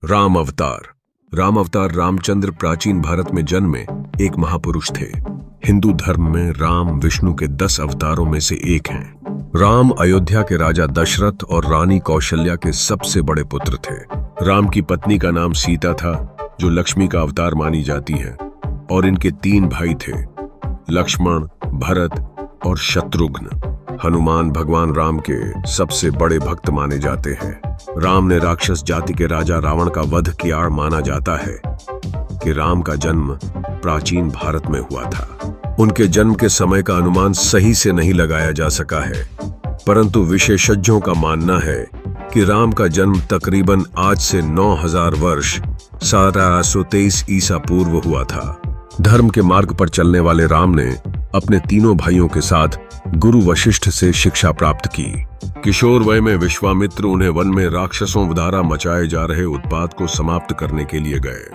राम अवतार। राम अवतार रामचंद्र प्राचीन भारत में जन्मे एक महापुरुष थे। हिंदू धर्म में राम विष्णु के 10 अवतारों में से एक हैं। राम अयोध्या के राजा दशरथ और रानी कौशल्या के सबसे बड़े पुत्र थे। राम की पत्नी का नाम सीता था, जो लक्ष्मी का अवतार मानी जाती है, और इनके 3 भाई थे, लक्ष्मण, भरत और शत्रुघ्न। हनुमान भगवान राम के सबसे बड़े भक्त माने जाते हैं। राम ने राक्षस जाति के राजा रावण का वध किया और माना जाता है कि राम का जन्म प्राचीन भारत में हुआ था। उनके जन्म के समय का अनुमान सही से नहीं लगाया जा सका है, परंतु विशेषज्ञों का मानना है कि राम का जन्म तकरीबन आज से 9000 वर्ष 1723 ईसा पूर्व हुआ था। धर्म के मार्ग पर चलने वाले राम ने अपने तीनों भाइयों के साथ गुरु वशिष्ठ से शिक्षा प्राप्त की। किशोर वय में विश्वामित्र उन्हें वन में राक्षसों द्वारा मचाए जा रहे उत्पात को समाप्त करने के लिए गए।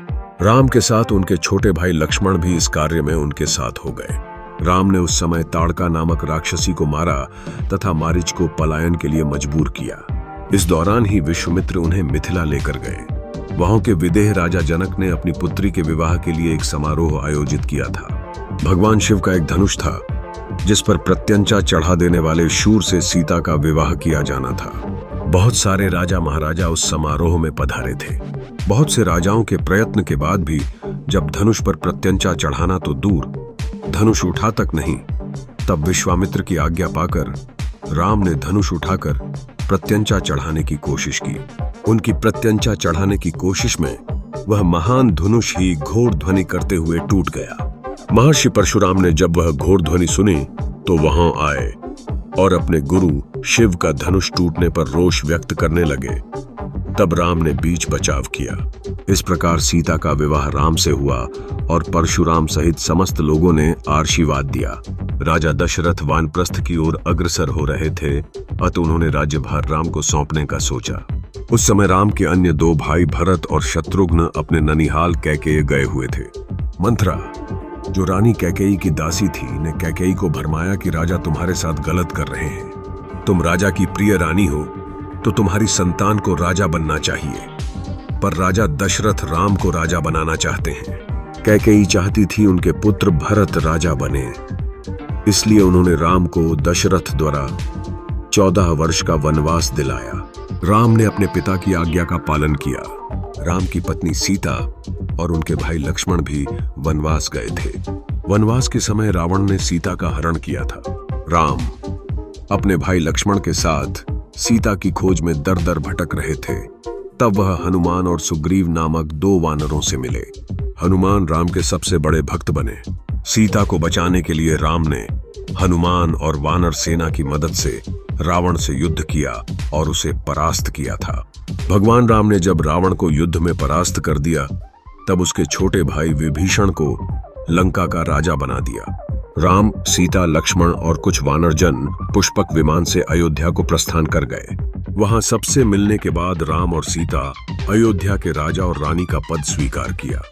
राम के साथ उनके छोटे भाई लक्ष्मण भी इस कार्य में उनके साथ हो गए। राम ने उस समय ताड़का नामक राक्षसी को मारा तथा मारीच को पलायन के लिए मजबूर किया। इस दौरान ही विश्वामित्र उन्हें मिथिला लेकर गए। वहां के विदेह राजा जनक ने अपनी पुत्री के विवाह के लिए एक समारोह आयोजित किया था। भगवान शिव का एक धनुष था, जिस पर प्रत्यंचा चढ़ा देने वाले शूर से सीता का विवाह किया जाना था। बहुत सारे राजा महाराजा उस समारोह में पधारे थे। बहुत से राजाओं के प्रयत्न के बाद भी जब धनुष पर प्रत्यंचा चढ़ाना तो दूर, धनुष उठा तक नहीं, तब विश्वामित्र की आज्ञा पाकर राम ने धनुष उठाकर प्रत्यंचा चढ़ाने की कोशिश की। उनकी प्रत्यंचा चढ़ाने की कोशिश में वह महान धनुष ही घोर ध्वनि करते हुए टूट गया। महर्षि परशुराम ने जब वह घोर ध्वनि सुनी तो वहां आए और अपने गुरु शिव का धनुष टूटने पर रोष व्यक्त करने लगे। तब राम ने बीच बचाव किया। इस प्रकार सीता का विवाह राम से हुआ और परशुराम सहित समस्त लोगों ने आशीर्वाद दिया। राजा दशरथ वानप्रस्थ की ओर अग्रसर हो रहे थे, अतः उन्होंने राज्यभार राम को सौंपने का सोचा। उस समय राम के अन्य 2 भाई भरत और शत्रुघ्न अपने ननिहाल कैकेयी गए हुए थे। मंथरा, जो रानी कैकेयी की दासी थी, ने कैकेयी को भरमाया कि राजा तुम्हारे साथ गलत कर रहे हैं। तुम राजा की प्रिय रानी हो तो तुम्हारी संतान को राजा बनना चाहिए, पर राजा दशरथ राम को राजा बनाना चाहते हैं। कैकेयी चाहती थी उनके पुत्र भरत राजा बने, इसलिए उन्होंने राम को दशरथ द्वारा 14 वर्ष का वनवास दिलाया। राम ने अपने पिता की आज्ञा का पालन किया। राम की पत्नी सीता और उनके भाई लक्ष्मण भी वनवास गए थे। वनवास के समय रावण ने सीता का हरण किया था। राम अपने भाई लक्ष्मण के साथ सीता की खोज में दर दर भटक रहे थे। तब वह हनुमान और सुग्रीव नामक 2 वानरों से मिले। हनुमान राम के सबसे बड़े भक्त बने। सीता को बचाने के लिए राम ने हनुमान और वानर सेना की मदद से रावण से युद्ध किया और उसे परास्त किया था। भगवान राम ने जब रावण को युद्ध में परास्त कर दिया, तब उसके छोटे भाई विभीषण को लंका का राजा बना दिया। राम, सीता, लक्ष्मण और कुछ वानरजन पुष्पक विमान से अयोध्या को प्रस्थान कर गए। वहां सबसे मिलने के बाद राम और सीता अयोध्या के राजा और रानी का पद स्वीकार किया।